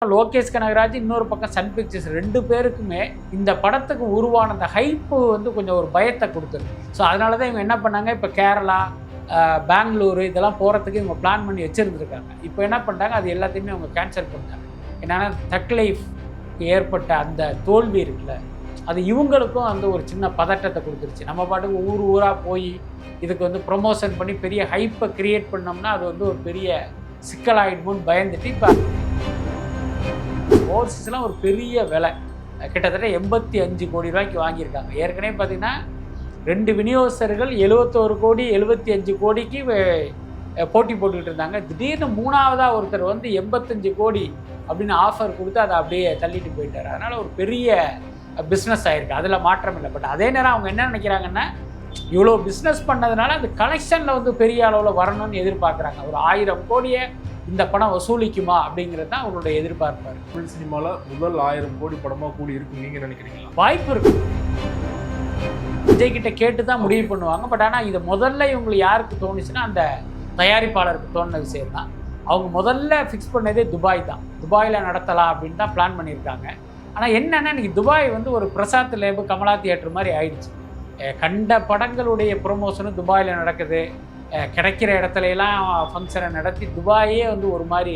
லோகேஷ் கனகராஜ் இன்னொரு பக்கம் Sun pictures 2 பேருக்குமே இந்த படத்துக்கு உருவான அந்த ஹைப்பு வந்து கொஞ்சம் ஒரு பயத்தை கொடுத்துருக்கு. ஸோ அதனால தான் இவங்க என்ன பண்ணாங்க, இப்போ கேரளா, பெங்களூரு இதெல்லாம் போகிறதுக்கு இவங்க பிளான் பண்ணி வச்சுருந்துருக்காங்க. இப்போ என்ன பண்ணிட்டாங்க, அது எல்லாத்தையுமே அவங்க கேன்சல் பண்ணிட்டாங்க. என்னன்னா தக் லைஃப் ஏற்பட்ட அந்த தோல்வி இருக்குல்ல, அது இவங்களுக்கும் வந்து ஒரு சின்ன பதட்டத்தை கொடுத்துருச்சு. நம்ம பாட்டுக்கு ஊர் ஊராக போய் இதுக்கு வந்து ப்ரொமோஷன் பண்ணி பெரிய ஹைப்பை க்ரியேட் பண்ணோம்னா அது வந்து ஒரு பெரிய சிக்கலாயிடுமோன்னு பயந்துட்டு இப்போ ஓவர்சீஸ்லாம் ஒரு பெரிய விலை, கிட்டத்தட்ட 85 கோடி ரூபாய்க்கு வாங்கியிருக்காங்க. ஏற்கனவே பார்த்தீங்கன்னா 2 விநியோகஸ்தர்கள் 71 கோடி 75 கோடிக்கு போட்டி போட்டுக்கிட்டு இருந்தாங்க. திடீர்னு 3ஆவதாக ஒருத்தர் வந்து 85 கோடி அப்படின்னு ஆஃபர் கொடுத்து அதை அப்படியே தள்ளிட்டு போயிட்டார். அதனால் ஒரு பெரிய பிஸ்னஸ் ஆகிருக்கு, அதில் மாற்றம் இல்லை. பட் அதே நேரம் அவங்க என்ன நினைக்கிறாங்கன்னா, இவ்வளோ பிஸ்னஸ் பண்ணதுனால அந்த கலெக்ஷனில் வந்து பெரிய அளவில் வரணும்னு எதிர்பார்க்குறாங்க. ஒரு 1000 கோடியை இந்த படம் வசூலிக்குமா அப்படிங்கிறது தான் அவங்களுடைய எதிர்பார்ப்பார். தமிழ் சினிமாவில் முதல் 1000 கோடி படமாக கூடி இருக்குன்னு நீங்கள் நினைக்கிறீங்களா? வாய்ப்பு இருக்கு. விஜய் கிட்ட கேட்டு தான் முடிவு பண்ணுவாங்க. பட் ஆனால் இது முதல்ல இவங்களுக்கு யாருக்கு தோணுச்சுன்னா அந்த தயாரிப்பாளருக்கு தோணுன விஷயம் தான். அவங்க முதல்ல ஃபிக்ஸ் பண்ணதே துபாய் தான். துபாயில் நடத்தலாம் அப்படின்னு தான் பிளான் பண்ணியிருக்காங்க. ஆனால் என்னென்னா இன்றைக்கி துபாய் வந்து ஒரு பிரசாத் லேபு, கமலா தியேட்டர் மாதிரி ஆயிடுச்சு. கண்ட படங்களுடைய ப்ரொமோஷனும் துபாயில் நடக்குது. கிடைக்கிற இடத்துலலாம் ஃபங்க்ஷனை நடத்தி துபாயே வந்து ஒரு மாதிரி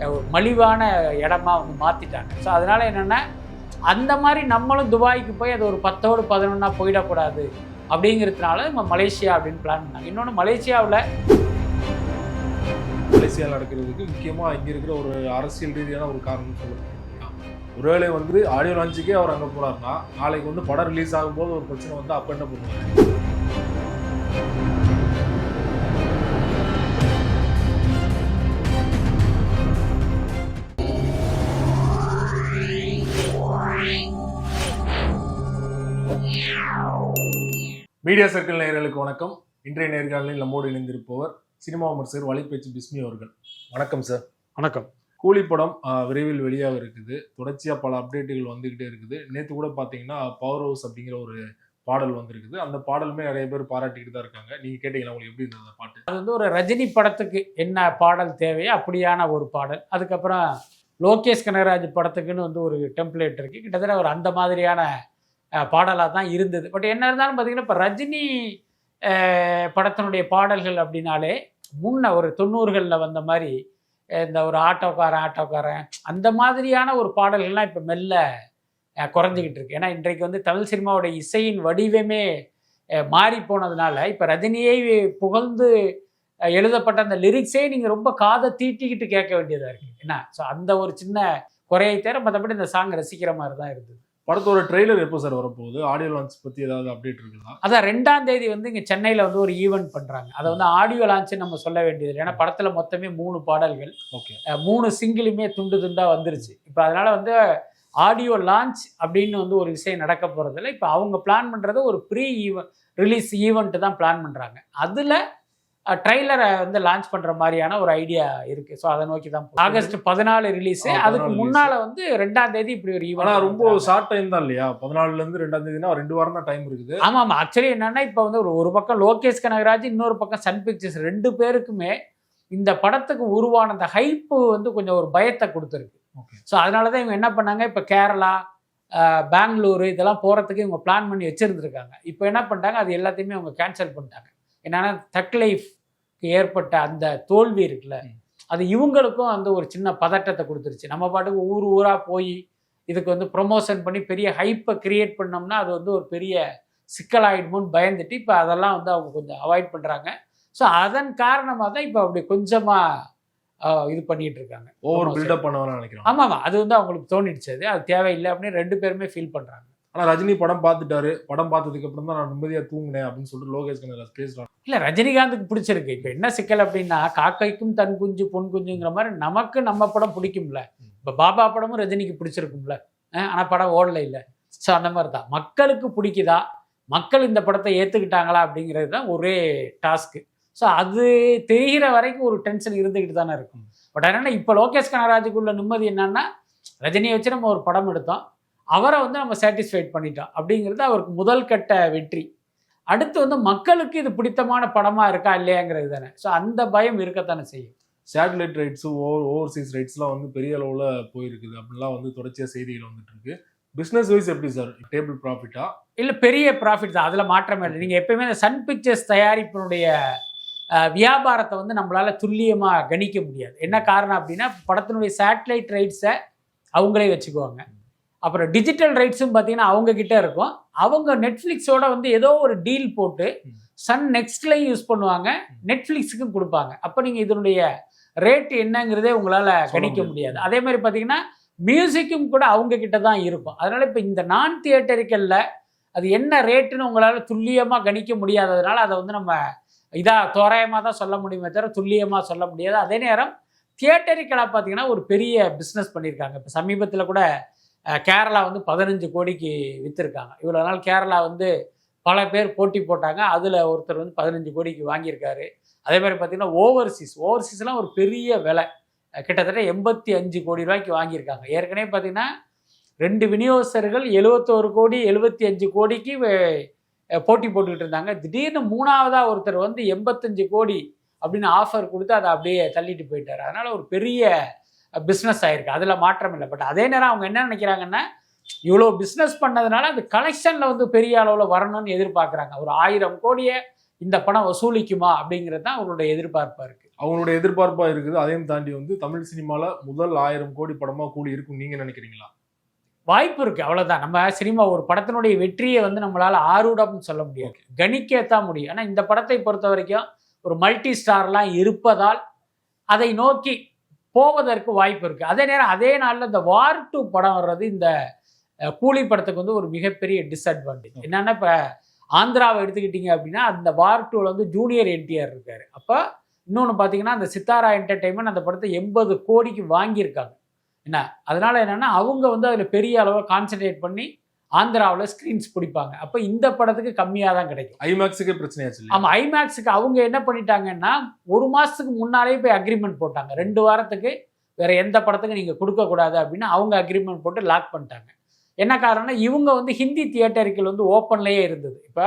ஒரு மலிவான இடமா வந்து மாற்றிட்டாங்க. ஸோ அதனால் என்னென்னா அந்த மாதிரி நம்மளும் துபாய்க்கு போய் அது ஒரு 10ஓடு 11ஆ போயிடக்கூடாது அப்படிங்கிறதுனால நம்ம மலேசியா அப்படின்னு பிளான் பண்ணாங்க. இன்னொன்று மலேசியாவில் நடக்கிறதுக்கு முக்கியமாக இங்கே இருக்கிற ஒரு அரசியல் ரீதியான ஒரு காரணம் சொல்லுவாங்க. ஒருவேளை வந்து ஆடியோ லான்ச்சுக்கே அவர் அங்கே போனார்னா நாளைக்கு வந்து படம் ரிலீஸ் ஆகும்போது ஒரு பிரச்சனை வந்து அப்போ என்ன பண்ணுவாங்க? மீடியா சர்க்கிள் நேயர்களுக்கு வணக்கம். இன்றைய நேர்காணலில் நம்மோடு இணைந்திருப்பவர் சினிமா விமர்சகர் வலைப்பேச்சு பிஸ்மி அவர்கள். வணக்கம் சார். வணக்கம். கூலி படம் விரைவில் வெளியாக இருக்குது. தொடர்ச்சியாக பல அப்டேட்டுகள் வந்துக்கிட்டே இருக்குது. நேற்று கூட பார்த்தீங்கன்னா பவர் ஹவுஸ் அப்படிங்கிற ஒரு பாடல் வந்திருக்குது. அந்த பாடலுமே நிறைய பேர் பாராட்டிக்கிட்டு தான் இருக்காங்க. நீங்கள் கேட்டீங்கன்னா உங்களுக்கு எப்படி இருந்தது அந்த பாட்டு? அது வந்து ஒரு ரஜினி படத்துக்கு என்ன பாடல் தேவையோ அப்படியான ஒரு பாடல். அதுக்கப்புறம் லோகேஷ் கனகராஜ் படத்துக்குன்னு வந்து ஒரு டெம்ப்ளேட் இருக்குது. கிட்டத்தட்ட ஒரு அந்த மாதிரியான பாடலாக தான் இருந்தது. பட் என்ன இருந்தாலும் பார்த்தீங்கன்னா இப்போ ரஜினி படத்தினுடைய பாடல்கள் அப்படின்னாலே முன்ன ஒரு 90களில் வந்த மாதிரி இந்த ஒரு ஆட்டோக்காரன் அந்த மாதிரியான ஒரு பாடல்கள்லாம் இப்போ மெல்ல குறைஞ்சிக்கிட்டு இருக்கு. ஏன்னா இன்றைக்கு வந்து தமிழ் சினிமாவோட இசையின் வடிவமே மாறி போனதுனால இப்போ ரஜினியை புகழ்ந்து எழுதப்பட்ட அந்த லிரிக்ஸே நீங்கள் ரொம்ப காதை தீட்டிக்கிட்டு கேட்க வேண்டியதாக இருக்குது. என்ன ஸோ அந்த ஒரு சின்ன குறையை தவிர மற்றபடி இந்த சாங் ரசிக்கிற மாதிரி தான் இருந்தது. படத்தோட ட்ரெய்லர் எப்போ சார் வரப்போகுது? ஆடியோ லான்ச் பற்றி ஏதாவது அப்டேட் இருக்குதா? அதான் 2ஆம் தேதி வந்து இங்கே சென்னையில் வந்து ஒரு ஈவெண்ட் பண்ணுறாங்க. அதை வந்து ஆடியோ லான்ச்சு நம்ம சொல்ல வேண்டியது. ஏன்னா படத்தில் மொத்தமே 3 பாடல்கள், ஓகே, 3 சிங்கிளுமே துண்டாக வந்துருச்சு. இப்போ அதனால் வந்து ஆடியோ லான்ச் அப்படின்னு வந்து ஒரு விஷயம் நடக்க போகிறதில்ல. இப்போ அவங்க பிளான் பண்ணுறது ஒரு ப்ரீ ரிலீஸ் ஈவெண்ட்டு தான் பிளான் பண்ணுறாங்க. அதில் ட்ரெய்லரை வந்து லான்ச் பண்ணுற மாதிரியான ஒரு ஐடியா இருக்குது. ஸோ அதை நோக்கி தான் ஆகஸ்ட் 14 ரிலீஸு. அதுக்கு முன்னால் வந்து 2ஆம் தேதி இப்படி ஒரு ஈவெண்ட். ஆனால் ரொம்ப ஷார்ட் டைம் தான் இல்லையா? 14லேருந்து 2ஆம் தேதினா 2 வாரம் தான் டைம் இருக்குது. ஆமாம். ஆக்சுவலி என்னென்னா இப்போ வந்து ஒரு பக்கம் லோகேஷ் கனகராஜ், இன்னொரு பக்கம் சன் பிக்சர்ஸ் 2 பேருக்குமே இந்த படத்துக்கு உருவான அந்த ஹைப்பு வந்து கொஞ்சம் ஒரு பயத்தை கொடுத்துருக்கு. ஸோ அதனால தான் இவங்க என்ன பண்ணாங்க, இப்போ கேரளா, பெங்களூரு இதெல்லாம் போகிறதுக்கு இவங்க பிளான் பண்ணி வச்சுருந்துருக்காங்க. இப்போ என்ன பண்ணிட்டாங்க, அது எல்லாத்தையுமே அவங்க கேன்சல் பண்ணிட்டாங்க. என்னன்னா தக் லைஃப் ஏற்பட்ட அந்த தோல்வி இருக்குல்ல, அது இவங்களுக்கும் வந்து ஒரு சின்ன பதட்டத்தை கொடுத்துருச்சு. நம்ம பாட்டுக்கு ஊர் ஊராக போய் இதுக்கு வந்து ப்ரொமோஷன் பண்ணி பெரிய ஹைப்பை க்ரியேட் பண்ணோம்னா அது வந்து ஒரு பெரிய சிக்கலாயிடுமோன்னு பயந்துட்டு இப்போ அதெல்லாம் வந்து அவங்க கொஞ்சம் அவாய்ட் பண்ணுறாங்க. ஸோ அதன் காரணமாக தான் இப்போ அப்படி கொஞ்சமாக இது பண்ணிட்டு இருக்காங்க. ஓவர் பில்டப் பண்ணுவான்னு நினைக்கிறேன். ஆமாம், அது வந்து அவங்களுக்கு தோணிடுச்சு. அது தேவையில்லை அப்படின்னு 2 பேருமே ஃபீல் பண்ணுறாங்க. ஆனால் ரஜினி படம் பார்த்துட்டாரு. படம் பார்த்ததுக்கு அப்புறம் தான் நான் நிம்மதியாக தூங்கினேன் அப்படின்னு சொல்லிட்டு லோகேஷ் கனகராஜ் பேசுகிறாங்க. இல்லை, ரஜினிகாந்துக்கு பிடிச்சிருக்கு. இப்போ என்ன சிக்கல் அப்படின்னா, காக்கைக்கும் தன் குஞ்சு பொன் குஞ்சுங்கிற மாதிரி நமக்கு நம்ம படம் பிடிக்கும்ல. இப்போ பாபா படமும் ரஜினிக்கு பிடிச்சிருக்கும்ல, ஆனால் படம் ஓடலை இல்லை. ஸோ அந்த மாதிரி தான் மக்களுக்கு பிடிக்குதா, மக்கள் இந்த படத்தை ஏற்றுக்கிட்டாங்களா அப்படிங்கிறது தான் ஒரே டாஸ்க்கு. ஸோ அது தெரிகிற வரைக்கும் ஒரு டென்ஷன் இருந்துக்கிட்டு தானே இருக்கும். பட் என்னென்னா இப்போ லோகேஷ் கனகராஜுக்குள்ள நிம்மதி என்னன்னா, ரஜினியை வச்சு நம்ம ஒரு படம் எடுத்தோம், அவரை வந்து நம்ம சாட்டிஸ்ஃபைட் பண்ணிட்டோம் அப்படிங்கிறது அவருக்கு முதல் கட்ட வெற்றி. அடுத்து வந்து மக்களுக்கு இது பிடித்தமான படமாக இருக்கா இல்லையாங்கிறது தானே. ஸோ அந்த பயம் இருக்கத்தானே செய்யும். சேட்டலைட் ரைட்ஸு ஓவர்சீஸ் ரைட்ஸ்லாம் வந்து பெரிய அளவில் போயிருக்குது அப்படின்லாம் வந்து தொடர்ச்சியாக செய்திகள் வந்துட்டு இருக்கு. பிஸ்னஸ் வைஸ் எப்படி சார், டேபிள் ப்ராஃபிட்டா? இல்லை, பெரிய ப்ராஃபிட் தான், அதில் மாற்றமே இல்லை. நீங்கள் எப்பயுமே இந்த சன் பிக்சர்ஸ் தயாரிப்பினுடைய வியாபாரத்தை வந்து நம்மளால துல்லியமாக கணிக்க முடியாது. என்ன காரணம் அப்படின்னா, படத்தினுடைய சேட்டலைட் ரைட்ஸை அவங்களே வச்சுக்குவாங்க. அப்புறம் டிஜிட்டல் ரைட்ஸும் பார்த்தீங்கன்னா அவங்க கிட்ட இருக்கும். அவங்க நெட்ஃப்ளிக்ஸோட வந்து ஏதோ ஒரு டீல் போட்டு சன் நெக்ஸ்ட்லையும் யூஸ் பண்ணுவாங்க, நெட்ஃப்ளிக்ஸுக்கும் கொடுப்பாங்க. அப்போ நீங்கள் இதனுடைய ரேட் என்னங்கிறதே உங்களால் கணிக்க முடியாது. அதே மாதிரி பார்த்தீங்கன்னா மியூசிக்கும் கூட அவங்க கிட்ட தான் இருக்கும். அதனால் இப்போ இந்த நான் தியேட்டரிக்கலில் அது என்ன ரேட்டுன்னு உங்களால் துல்லியமாக கணிக்க முடியாததுனால அதை வந்து நம்ம இதாக தோராயமாக தான் சொல்ல முடியுமே தவிர துல்லியமாக சொல்ல முடியாது. அதே நேரம் தியேட்டரிக்கலாக பார்த்தீங்கன்னா ஒரு பெரிய பிஸ்னஸ் பண்ணியிருக்காங்க. இப்போ சமீபத்தில் கூட கேரளா வந்து 15 கோடிக்கு விற்றுருக்காங்க. இவ்வளோ நாள் கேரளா வந்து பல பேர் போட்டி போட்டாங்க, அதில் ஒருத்தர் வந்து 15 கோடிக்கு வாங்கியிருக்காரு. அதே மாதிரி பார்த்தீங்கன்னா ஓவர்சீஸ்லாம் ஒரு பெரிய விலை, கிட்டத்தட்ட 85 கோடி ரூபாய்க்கு வாங்கியிருக்காங்க. ஏற்கனவே பார்த்தீங்கன்னா 2 விநியோகஸ்தர்கள் 71 கோடி 75 கோடிக்கு போட்டி போட்டுக்கிட்டு இருந்தாங்க. திடீர்னு 3ஆவதாக ஒருத்தர் வந்து 85 கோடி அப்படின்னு ஆஃபர் கொடுத்து அதை அப்படியே தள்ளிட்டு போயிட்டார். அதனால் ஒரு பெரிய பிஸ்னஸ் ஆயிருக்கு, அதில் மாற்றம் இல்லை. பட் அதே நேரம் அவங்க என்ன நினைக்கிறாங்கன்னா, இவ்வளோ பிஸ்னஸ் பண்ணதுனால அது கலெக்ஷனில் வந்து பெரிய அளவில் வரணும்னு எதிர்பார்க்குறாங்க. ஒரு 1000 கோடியை இந்த படம் வசூலிக்குமா அப்படிங்கிறது தான் அவங்களுடைய எதிர்பார்ப்பாக இருக்குது. அவங்களுடைய எதிர்பார்ப்பாக இருக்குது. அதையும் தாண்டி வந்து தமிழ் சினிமாவில் முதல் 1000 கோடி படமாக கூடி இருக்கும் நீங்கள் நினைக்கிறீங்களா? வாய்ப்பு இருக்குது, அவ்வளோதான். நம்ம சினிமா ஒரு படத்தினுடைய வெற்றியை வந்து நம்மளால் ஆரூடம்னு சொல்ல முடியாது, கணிக்கத்தான் முடியும். ஆனால் இந்த படத்தை பொறுத்த வரைக்கும் ஒரு மல்டி ஸ்டார்லாம் இருப்பதால் அதை நோக்கி போவதற்கு வாய்ப்பு இருக்குது. அதே நேரம் அதே நாளில் இந்த வார் 2 படம் வர்றது இந்த கூலி படத்துக்கு வந்து ஒரு மிகப்பெரிய டிஸ்அட்வான்டேஜ். என்னென்னா, இப்போ ஆந்திராவை எடுத்துக்கிட்டிங்க அப்படின்னா அந்த வார் 2ல் வந்து ஜூனியர் என்டிஆர் இருக்கார். அப்போ இன்னொன்று பார்த்தீங்கன்னா, அந்த சித்தாரா என்டர்டெயின்மெண்ட் அந்த படத்தை 80 கோடிக்கு வாங்கியிருக்காங்க. என்ன அதனால் என்னென்னா அவங்க வந்து அதில் பெரிய அளவில் கான்சன்ட்ரேட் பண்ணி ஆந்திராவில் ஸ்க்ரீன்ஸ் பிடிப்பாங்க. அப்போ இந்த படத்துக்கு கம்மியாக தான் கிடைக்கும். ஐமேக்ஸுக்கு பிரச்சனையாச்சு. ஆமாம், ஐமேக்ஸுக்கு அவங்க என்ன பண்ணிட்டாங்கன்னா 1 மாதத்துக்கு முன்னாலே போய் அக்ரிமெண்ட் போட்டாங்க. 2 வாரத்துக்கு வேறு எந்த படத்துக்கு நீங்கள் கொடுக்கக்கூடாது அப்படின்னு அவங்க அக்ரிமெண்ட் போட்டு லாக் பண்ணிட்டாங்க. என்ன காரணம்னா, இவங்க வந்து ஹிந்தி தியேட்டர்கள் வந்து ஓப்பன்லேயே இருந்தது. இப்போ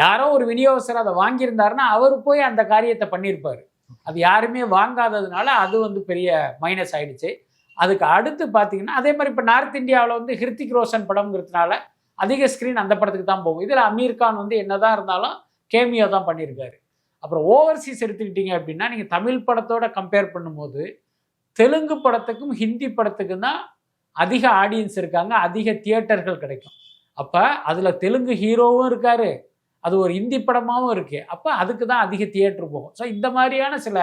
யாரோ ஒரு விநியோகஸ்தர் அதை வாங்கியிருந்தாருன்னா அவர் போய் அந்த காரியத்தை பண்ணியிருப்பார். அது யாருமே வாங்காததுனால அது வந்து பெரிய மைனஸ் ஆகிடுச்சு. அதுக்கு அடுத்து பார்த்தீங்கன்னா, அதே மாதிரி இப்போ நார்த் இந்தியாவில் வந்து ஹிருத்திக் ரோஷன் படம்ங்கிறதுனால அதிக ஸ்க்ரீன் அந்த படத்துக்கு தான் போகும். இதில் அமீர் கான் வந்து என்னதான் இருந்தாலும் கேமியோ தான் பண்ணியிருக்காரு. அப்புறம் ஓவர்சீஸ் எடுத்துக்கிட்டீங்க அப்படின்னா, நீங்கள் தமிழ் படத்தோட கம்பேர் பண்ணும்போது தெலுங்கு படத்துக்கும் ஹிந்தி படத்துக்கும் தான் அதிக ஆடியன்ஸ் இருக்காங்க, அதிக தியேட்டர்கள் கிடைக்கும். அப்போ அதில் தெலுங்கு ஹீரோவும் இருக்கார், அது ஒரு ஹிந்தி படமாகவும் இருக்குது. அப்போ அதுக்கு தான் அதிக தியேட்டர் போகும். ஸோ இந்த மாதிரியான சில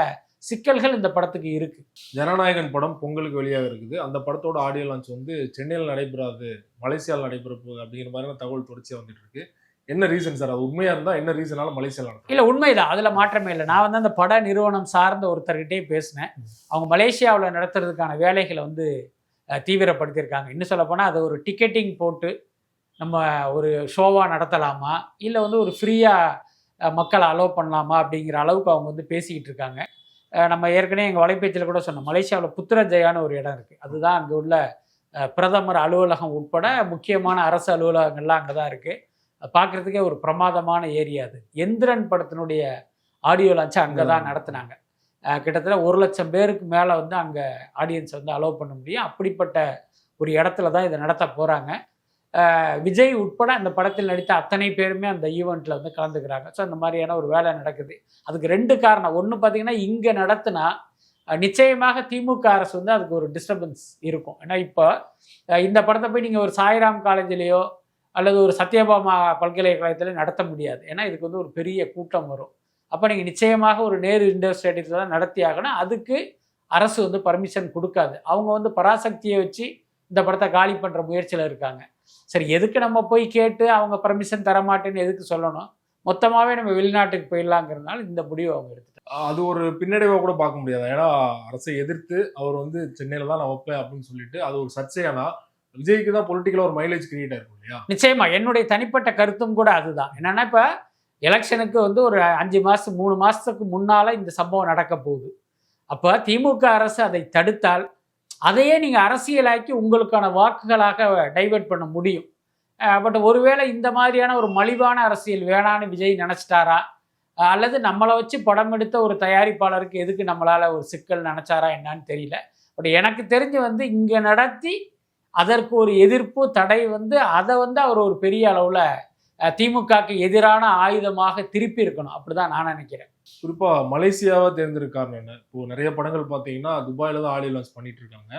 சிக்கல்கள் இந்த படத்துக்கு இருக்கு. ஜனநாயகன் படம் பொங்கலுக்கு வெளியாக இருக்குது. அந்த படத்தோட ஆடியோ லான்ச் வந்து சென்னையில் நடைபெறாது, மலேசியாவில் நடைபெற போகுது அப்படிங்கிற மாதிரியான தகவல் தொடர்ச்சியாக வந்துட்டு இருக்கு. என்ன ரீசன் சார்? அது உண்மையாக இருந்தால் என்ன ரீசனால மலேசியாவில் நடக்கும்? இல்லை, உண்மைதான், அதில் மாற்றமே இல்லை. நான் வந்து அந்த பட நிறுவனம் சார்ந்த ஒருத்தர்கிட்டே பேசினேன். அவங்க மலேசியாவில் நடத்துறதுக்கான வேலைகளை வந்து தீவிரப்படுத்தியிருக்காங்க. இன்னும் சொல்லப்போனால் அதை ஒரு டிக்கெட்டிங் போட்டு நம்ம ஒரு ஷோவாக நடத்தலாமா, இல்லை வந்து ஒரு ஃப்ரீயாக மக்களை அலோவ் பண்ணலாமா அப்படிங்கிற அளவுக்கு அவங்க வந்து பேசிக்கிட்டு இருக்காங்க. நம்ம ஏற்கனவே எங்கள் வலைபேச்சில் கூட சொன்னோம், மலேசியாவில் புத்திரஜயான்னு ஒரு இடம் இருக்குது. அதுதான் அங்கே உள்ள பிரதமர் அலுவலகம் உட்பட முக்கியமான அரசு அலுவலகங்கள்லாம் அங்கே தான் இருக்குது. பார்க்குறதுக்கே ஒரு பிரமாதமான ஏரியா. அது எந்திரன் படத்தினுடைய ஆடியோ லான்ச்சை அங்கே தான் நடத்துனாங்க. கிட்டத்தட்ட 1 லட்சம் பேருக்கு மேலே வந்து அங்கே ஆடியன்ஸை வந்து அலோவ் பண்ண முடியும். அப்படிப்பட்ட ஒரு இடத்துல தான் இதை நடத்த போகிறாங்க. விஜய் உட்பட அந்த படத்தில் நடித்த அத்தனை பேருமே அந்த ஈவெண்ட்டில் வந்து கலந்துக்கிறாங்க. ஸோ அந்த மாதிரியான ஒரு வேலை நடக்குது. அதுக்கு 2 காரணம். ஒன்று பார்த்தீங்கன்னா, இங்கே நடத்தினா நிச்சயமாக திமுக அரசு வந்து அதுக்கு ஒரு டிஸ்டர்பன்ஸ் இருக்கும். ஏன்னா இப்போ இந்த படத்தை போய் நீங்கள் ஒரு சாய்ராம் காலேஜ்லேயோ அல்லது ஒரு சத்யபாமா பல்கலைக்கழகத்திலையோ நடத்த முடியாது. ஏன்னா இதுக்கு வந்து ஒரு பெரிய கூட்டம் வரும். அப்போ நீங்கள் நிச்சயமாக ஒரு நேரு இண்டோர் ஸ்டேடியத்தில் தான் நடத்தி ஆகணும். அதுக்கு அரசு வந்து பர்மிஷன் கொடுக்காது. அவங்க வந்து பராசக்தியை வச்சு இந்த படத்தை காலி பண்ணுற முயற்சியில் இருக்காங்க. சரி, எதுக்கு நம்ம போய் கேட்டு அவங்க பர்மிஷன் தரமாட்டேன்னு எதுக்கு சொல்லணும்? மொத்தமாகவே நம்ம வெளிநாட்டுக்கு போயிடலாங்கிறதுனால இந்த முடிவை அவங்க எடுத்துட்டாங்க. அது ஒரு பின்னடைவாக கூட பார்க்க முடியாது. ஏன்னா அரசை எதிர்த்து அவர் வந்து சென்னையில் தான் நான் வைப்பேன் அப்படின்னு சொல்லிட்டு அது ஒரு சர்ச்சையானா விஜய்க்கு தான் பொலிட்டிக்கலாக ஒரு மைலேஜ் கிரியேட் ஆயிருக்கும் இல்லையா? நிச்சயமா, என்னுடைய தனிப்பட்ட கருத்தும் கூட அதுதான். என்னன்னா, இப்போ எலெக்ஷனுக்கு வந்து ஒரு 5 மாதம் 3 மாதத்துக்கு முன்னால் இந்த சம்பவம் நடக்க போகுது. அப்போ திமுக அரசு அதை தடுத்தால் அதையே நீங்கள் அரசியலாக்கி உங்களுக்கான வாக்குகளாக டைவெர்ட் பண்ண முடியும். பட் ஒருவேளை இந்த மாதிரியான ஒரு மலிவான அரசியல் வேணான்னு விஜய் நினச்சிட்டாரா, அல்லது நம்மளை வச்சு படம் எடுத்த ஒரு தயாரிப்பாளருக்கு எதுக்கு நம்மளால் ஒரு சிக்கல் நினச்சாரா என்னன்னு தெரியல. பட் எனக்கு தெரிஞ்சு வந்து இங்கே நடத்தி அதற்கு ஒரு எதிர்ப்பு தடை வந்து அதை வந்து அவர் ஒரு பெரிய அளவில் திமுகவுக்கு எதிரான ஆயுதமாக திருப்பி இருக்கணும், அப்படிதான் நான் நினைக்கிறேன். குறிப்பாக மலேசியாவை தேர்ந்தெடுக்காரு என்ன, இப்போ நிறைய படங்கள் பார்த்தீங்கன்னா துபாயில் தான் ஆடியோ லான்ச் பண்ணிட்டு இருக்காங்க.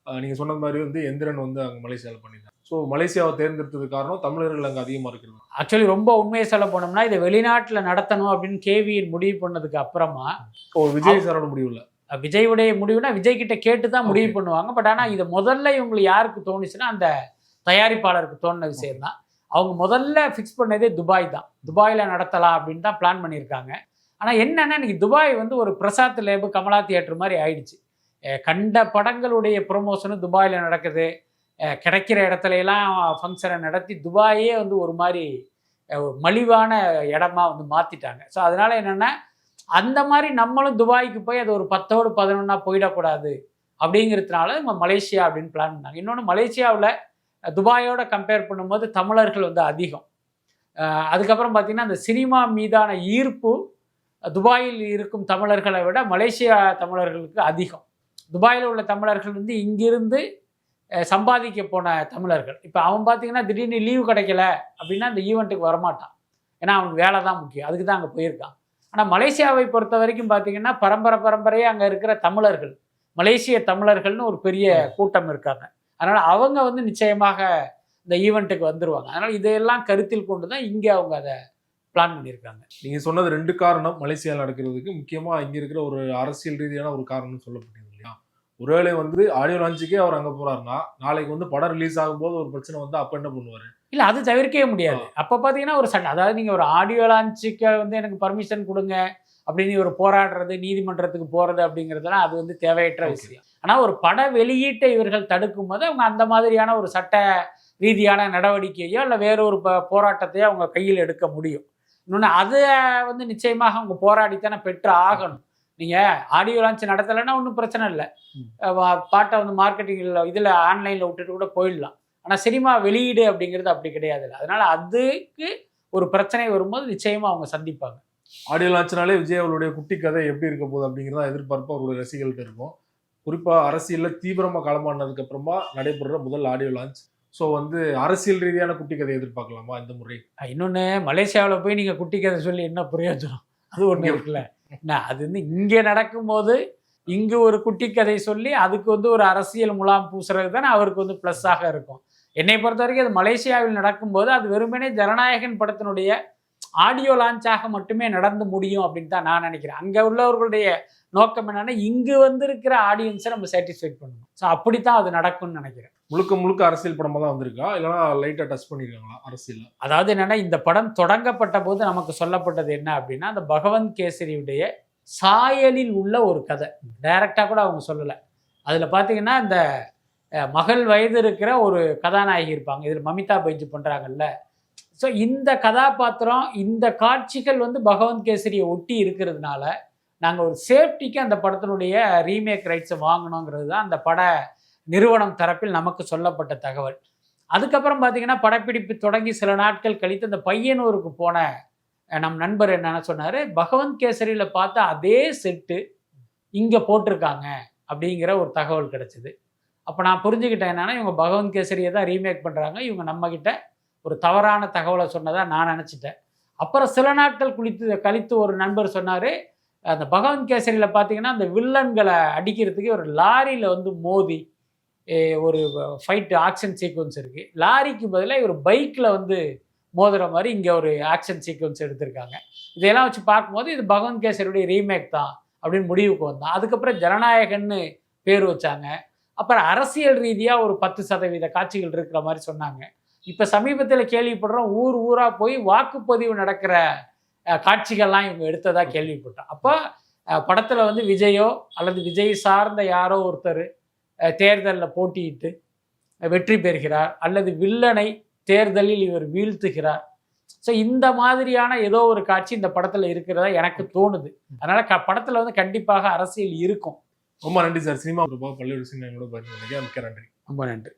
நீங்கள் சொன்ன மாதிரி வந்து எந்திரன் வந்து அங்கே மலேசியாவில் பண்ணியிருக்காங்க. ஸோ மலேசியாவை தேர்ந்தெடுத்தது காரணம் தமிழர்கள் அங்கே அதிகமாக இருக்கிறது. ஆக்சுவலி ரொம்ப உண்மையை சொல்ல போனோம்னா இதை வெளிநாட்டில் நடத்தணும் அப்படின்னு கேவியின் முடிவு பண்ணதுக்கு அப்புறமா விஜய் சாரோட முடிவு இல்லை, விஜயுடைய முடிவுனா விஜய் கிட்ட கேட்டு தான் முடிவு பண்ணுவாங்க. பட் ஆனால் இதை முதல்ல இவங்களுக்கு யாருக்கு தோணுச்சுன்னா அந்த தயாரிப்பாளருக்கு தோணுன விஷயம் தான். அவங்க முதல்ல ஃபிக்ஸ் பண்ணதே துபாய் தான். துபாயில் நடத்தலாம் அப்படின்னு தான் பிளான் பண்ணியிருக்காங்க. ஆனால் என்னென்னா இன்னைக்கு துபாய் வந்து ஒரு பிரசாத் லேபு கமலா தியேட்டர் மாதிரி ஆயிடுச்சு. கண்ட படங்களுடைய ப்ரொமோஷனும் துபாயில் நடக்குது. கிடைக்கிற இடத்துல எல்லாம் ஃபங்க்ஷனை நடத்தி துபாயே வந்து ஒரு மாதிரி மலிவான இடமா வந்து மாற்றிட்டாங்க. ஸோ அதனால் என்னென்னா அந்த மாதிரி நம்மளும் துபாய்க்கு போய் அது ஒரு 10ஓடு 11 போயிடக்கூடாது அப்படிங்கிறதுனால நம்ம மலேசியா அப்படின்னு பிளான் பண்ணாங்க. இன்னொன்று மலேசியாவில் துபாயோட கம்பேர் பண்ணும்போது தமிழர்கள் வந்து அதிகம். அதுக்கப்புறம் பார்த்திங்கன்னா அந்த சினிமா மீதான ஈர்ப்பு துபாயில் இருக்கும் தமிழர்களை விட மலேசியா தமிழர்களுக்கு அதிகம். துபாயில் உள்ள தமிழர்கள் வந்து இங்கிருந்து சம்பாதிக்க போன தமிழர்கள். இப்போ அவன் பார்த்திங்கன்னா திடீர்னு லீவு கிடைக்கல அப்படின்னா அந்த ஈவெண்ட்டுக்கு வரமாட்டான். ஏன்னா அவனுக்கு வேலை தான் முக்கியம், அதுக்கு தான் அங்கே போயிருக்கான். ஆனால் மலேசியாவை பொறுத்த வரைக்கும் பார்த்திங்கன்னா பரம்பரையாக அங்கே இருக்கிற தமிழர்கள், மலேசிய தமிழர்கள்னு ஒரு பெரிய கூட்டம் இருக்காங்க. அதனால் அவங்க வந்து நிச்சயமாக இந்த ஈவெண்ட்டுக்கு வந்துடுவாங்க. அதனால் இதையெல்லாம் கருத்தில் கொண்டு தான் இங்கே அவங்க அதை பிளான் பண்ணியிருக்காங்க. நீங்கள் சொன்னது 2 காரணம் மலேசியாவில் நடக்கிறதுக்கு. முக்கியமாக இங்கே இருக்கிற ஒரு அரசியல் ரீதியான ஒரு காரணம்னு சொல்லப்பட்டது இல்லையா. ஒருவேளை வந்து ஆடியோ லான்ச்சுக்கே அவர் அங்கே போகிறாருன்னா நாளைக்கு வந்து படம் ரிலீஸ் ஆகும்போது ஒரு பிரச்சனை வந்து அப்போ என்ன பண்ணுவார்? இல்லை, அது தவிர்க்கவே முடியாது. அப்போ பார்த்தீங்கன்னா ஒரு சண்டை, அதாவது நீங்கள் ஒரு ஆடியோ லான்ச்சுக்கு வந்து எனக்கு பர்மிஷன் கொடுங்க அப்படின்னு ஒரு போராடுறது, நீதிமன்றத்துக்கு போகிறது அப்படிங்கிறதுலாம் அது வந்து தேவையற்ற விஷயம். ஆனால் ஒரு பட வெளியீட்டை இவர்கள் தடுக்கும் போது அவங்க அந்த மாதிரியான ஒரு சட்ட ரீதியான நடவடிக்கையோ இல்லை வேற ஒரு போராட்டத்தையோ அவங்க கையில் எடுக்க முடியும். இன்னொன்று அதை வந்து நிச்சயமாக அவங்க போராடித்தானே பெற்று ஆகணும். நீங்கள் ஆடியோ லான்ச் நடத்தலைன்னா ஒன்றும் பிரச்சனை இல்லை, பாட்டை வந்து மார்க்கெட்டிங்கில் இதில் ஆன்லைனில் விட்டுட்டு கூட போயிடலாம். ஆனால் சினிமா வெளியீடு அப்படிங்கிறது அப்படி கிடையாது. அதனால் அதுக்கு ஒரு பிரச்சனை வரும்போது நிச்சயமாக அவங்க சந்திப்பாங்க. ஆடியோ லான்ச்னாலே விஜய் அவருடைய குட்டி கதை எப்படி இருக்க போகுது அப்படிங்கிறத எதிர்பார்ப்பு அவருடைய ரசிகர்கள்ட்ட இருக்கும். குறிப்பாக அரசியலில் தீவிரமாக களமானதுக்கு அப்புறமா நடைபெறுற முதல் ஆடியோ லான்ச். ஸோ வந்து அரசியல் ரீதியான குட்டி கதை எதிர்பார்க்கலாமா இந்த முறை? இன்னொன்று, மலேசியாவில் போய் நீங்கள் குட்டி கதை சொல்லி என்ன பிரயோஜனம்? அது ஒன்று இருக்குல்ல. அது வந்து இங்கே நடக்கும்போது இங்கு ஒரு குட்டி கதை சொல்லி அதுக்கு வந்து ஒரு அரசியல் முலாம் பூசுறது தானே அவருக்கு வந்து ப்ளஸ்ஸாக இருக்கும். என்னை பொறுத்த வரைக்கும் அது மலேசியாவில் நடக்கும்போது அது வெறுமனே ஜனநாயகன் படத்தினுடைய ஆடியோ லான்ச்சாக மட்டுமே நடந்து முடியும் அப்படின்னு தான் நான் நினைக்கிறேன். அங்கே உள்ளவர்களுடைய நோக்கம் என்னன்னா இங்கு வந்திருக்கிற ஆடியன்ஸை நம்ம சாட்டிஸ்ஃபைட் பண்ணணும். ஸோ அப்படித்தான் அது நடக்கும்னு நினைக்கிறேன். முழுக்க அரசியல் படமாக தான் வந்திருக்கா, இல்லைனா லைட்டாக டச் பண்ணியிருக்காங்களா அரசியல்? அதாவது என்னன்னா, இந்த படம் தொடங்கப்பட்ட போது நமக்கு சொல்லப்பட்டது என்ன அப்படின்னா, அந்த பகவந்த் கேசரியுடைய சாயலில் உள்ள ஒரு கதை. டைரக்டாக கூட அவங்க சொல்லலை. அதில் பார்த்தீங்கன்னா இந்த மகள் வயது இருக்கிற ஒரு கதாநாயகி இருப்பாங்க, இதில் மமிதா பைஜு பண்ணுறாங்கல்ல. ஸோ இந்த கதாபாத்திரம், இந்த காட்சிகள் வந்து பகவந்த் கேசரியை ஒட்டி இருக்கிறதுனால நாங்கள் ஒரு சேஃப்டிக்கு அந்த படத்தினுடைய ரீமேக் ரைட்ஸை வாங்கணுங்கிறது தான் அந்த பட நிறுவனம் தரப்பில் நமக்கு சொல்லப்பட்ட தகவல். அதுக்கப்புறம் பார்த்தீங்கன்னா படப்பிடிப்பு தொடங்கி சில நாட்கள் கழித்து அந்த பையனூருக்கு போன நம் நண்பர் என்னென்ன சொன்னார், பகவந்த் கேசரியில் பார்த்தா அதே செட்டு இங்கே போட்டிருக்காங்க அப்படிங்கிற ஒரு தகவல் கிடச்சிது. அப்போ நான் புரிஞ்சுக்கிட்டேன் என்னென்னா இவங்க பகவந்த் கேசரியை தான் ரீமேக் பண்ணுறாங்க, இவங்க நம்மக்கிட்ட ஒரு தவறான தகவலை சொன்னதாக நான் நினச்சிட்டேன். அப்புறம் சில நாட்கள் கழித்து ஒரு நண்பர் சொன்னார், அந்த பகவந்த் கேசரியில் பார்த்தீங்கன்னா அந்த வில்லன்களை அடிக்கிறதுக்கு ஒரு லாரியில் வந்து மோதி ஒரு ஃபைட் ஆக்ஷன் சீக்வன்ஸ் இருக்குது. லாரிக்கு பதிலாக ஒரு பைக்கில் வந்து மோதுற மாதிரி இங்கே ஒரு ஆக்ஷன் சீக்வன்ஸ் எடுத்திருக்காங்க. இதையெல்லாம் வச்சு பார்க்கும்போது இது பகவந்த் கேசரியுடைய ரீமேக் தான் அப்படின்னு முடிவுக்கு வந்தோம். அதுக்கப்புறம் ஜனநாயகன்னு பேர் வச்சாங்க. அப்புறம் அரசியல் ரீதியாக ஒரு 10% காட்சிகள் இருக்கிற மாதிரி சொன்னாங்க. இப்போ சமீபத்தில் கேள்விப்படுறோம் ஊராக போய் வாக்குப்பதிவு நடக்கிற காட்சிகள்லாம் இவங்க எடுத்ததாக கேள்விப்பட்டோம். அப்போ படத்தில் வந்து விஜயோ அல்லது விஜய் சார்ந்த யாரோ ஒருத்தர் தேர்தலில் போட்டியிட்டு வெற்றி பெறுகிறார், அல்லது வில்லனை தேர்தலில் இவர் வீழ்த்துகிறார். ஸோ இந்த மாதிரியான ஏதோ ஒரு காட்சி இந்த படத்தில் இருக்கிறதா எனக்கு தோணுது. அதனால் படத்தில் வந்து கண்டிப்பாக அரசியல் இருக்கும். ரொம்ப நன்றி சார். சினிமா பல்வேறு விஷயங்களோட மிக்க நன்றி. ரொம்ப நன்றி.